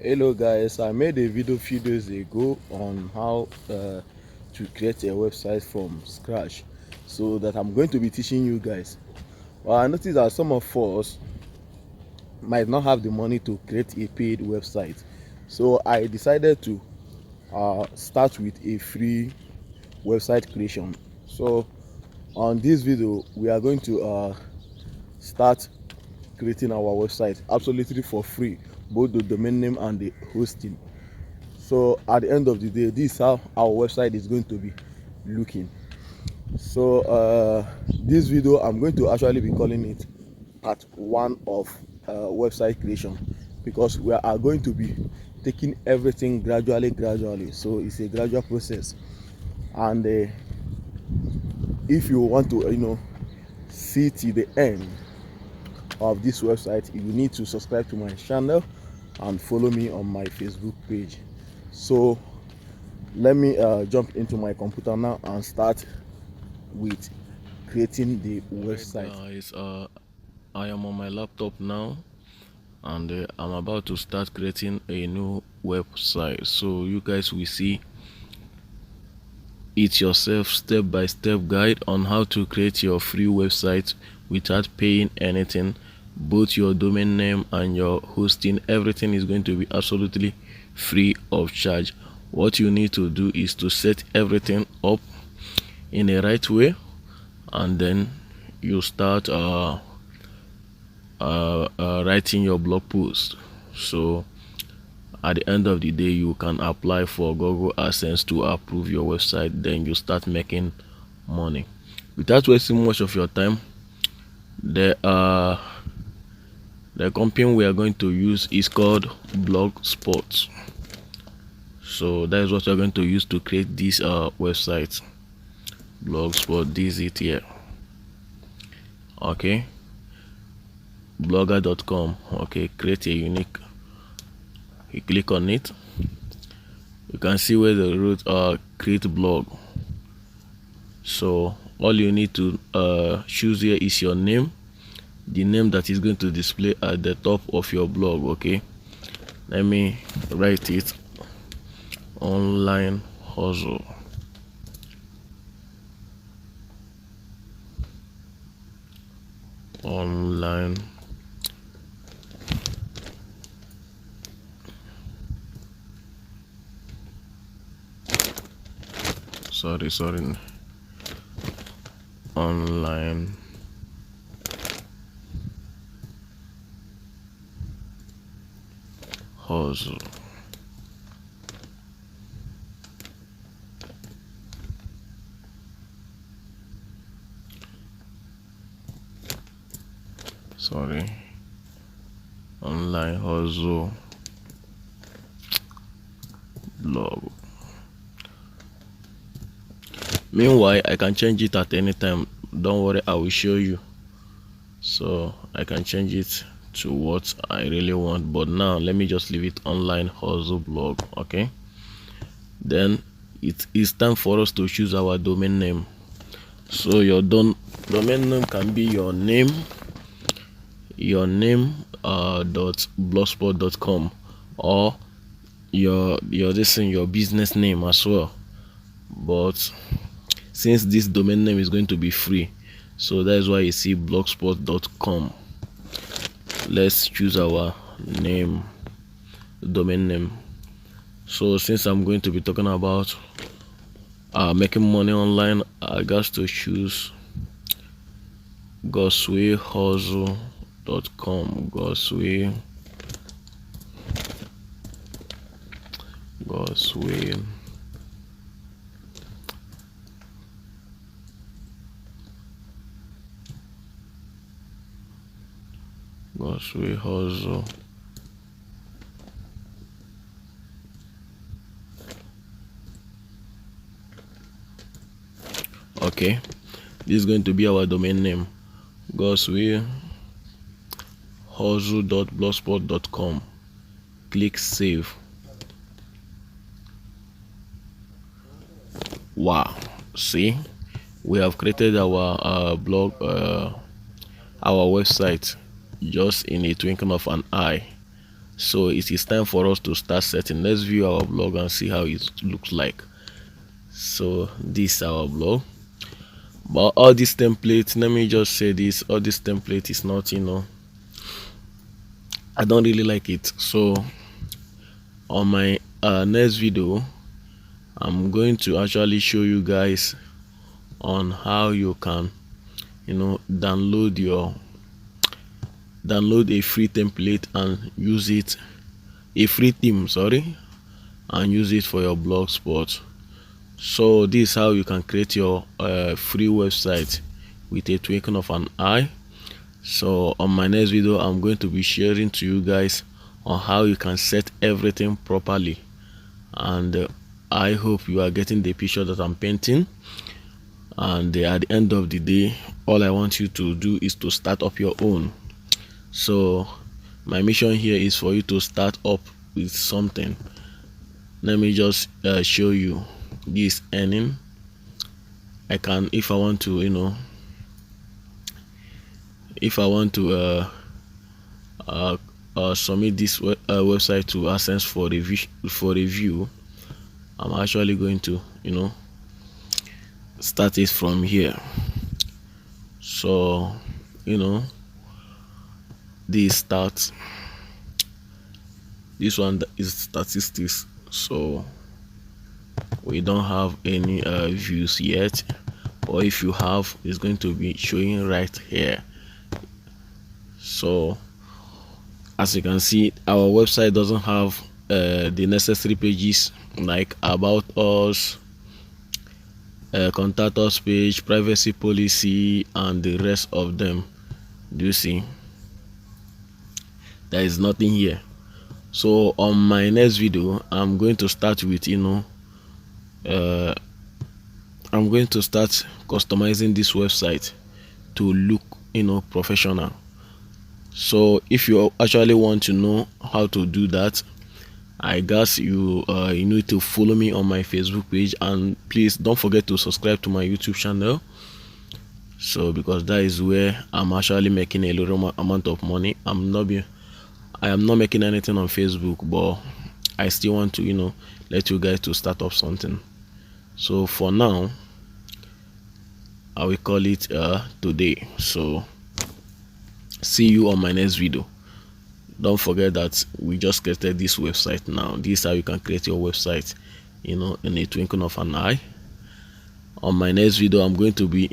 Hello guys, I made a video few days ago on how to create a website from scratch, so that I'm going to be teaching you guys. Well, I noticed that some of us might not have the money to create a paid website, so I decided to start with a free website creation. So on this video we are going to start creating our website absolutely for free, both the domain name and the hosting. So at the end of the day, this is how our website is going to be looking. So this video, I'm going to actually be calling it part one of website creation, because we are going to be taking everything gradually. So it's a gradual process. And if you want to see till the end of this website, you need to subscribe to my channel and follow me on my Facebook page. So let me jump into my computer now and start with creating the website. Guys, I am on my laptop now, and I'm about to start creating a new website, so you guys will see it yourself, step-by-step guide on how to create your free website without paying anything. Both your domain name and your hosting, everything is going to be absolutely free of charge. What you need to do is to set everything up in the right way, and then you start writing your blog post. So at the end of the day, you can apply for Google AdSense to approve your website. Then you start making money without wasting much of your time. The company we are going to use is called Blogspot. So that is what we are going to use to create this website. Blogspot, this is it here. Okay, blogger.com. Okay, create a unique. You click on it, you can see where the root create blog. So all you need to choose here is your name, the name that is going to display at the top of your blog. Okay, let me write it: online hustle. Online sorry online hustle. Online hustle blog. Meanwhile, I can change it at any time. Don't worry, I will show you. So I can change it to what I really want, but now let me just leave it online hustle blog. Okay, then it is time for us to choose our domain name. So your domain name can be your name .blogspot.com, or your business name as well. But since this domain name is going to be free, so that is why you see blogspot.com. Let's choose our name, domain name. So since I'm going to be talking about making money online, I got to choose godswayhustle.com. Godsway hustle. Okay, this is going to be our domain name: godswayhustle.blogspot.com. Click save. Wow, see, we have created our blog, our website, just in a twinkling of an eye. So it is time for us to start setting. Let's view our blog and see how it looks like. So this is our blog, but all these templates, let me just say this, all this template is not, I don't really like it. So on my next video, I'm going to actually show you guys on how you can download a free template and use it, a free theme, sorry, and use it for your blogspot. So this is how you can create your free website with a twinkling of an eye. So on my next video, I'm going to be sharing to you guys on how you can set everything properly, and I hope you are getting the picture that I'm painting. And at the end of the day, all I want you to do is to start up your own. So my mission here is for you to start up with something. Let me just show you this earning. I can, if I want to, submit this website to AdSense for review, I'm actually going to start it from here. So this one is statistics, so we don't have any views yet, or if you have, it's going to be showing right here. So as you can see, our website doesn't have the necessary pages like about us, contact us page, privacy policy, and the rest of them. Do you see? There is nothing here. So on my next video, I'm going to start with I'm going to start customizing this website to look professional. So if you actually want to know how to do that, I guess you need to follow me on my Facebook page, and please don't forget to subscribe to my YouTube channel. So because that is where I'm actually making a little amount of money. I am not making anything on Facebook, but I still want to let you guys to start up something. So for now, I will call it today. So see you on my next video. Don't forget that we just created this website now. This is how you can create your website in a twinkling of an eye. On my next video, I'm going to be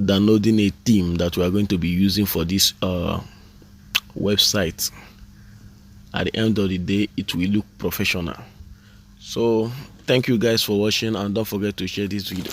downloading a theme that we are going to be using for this website. At the end of the day, it will look professional. So thank you guys for watching, and don't forget to share this video.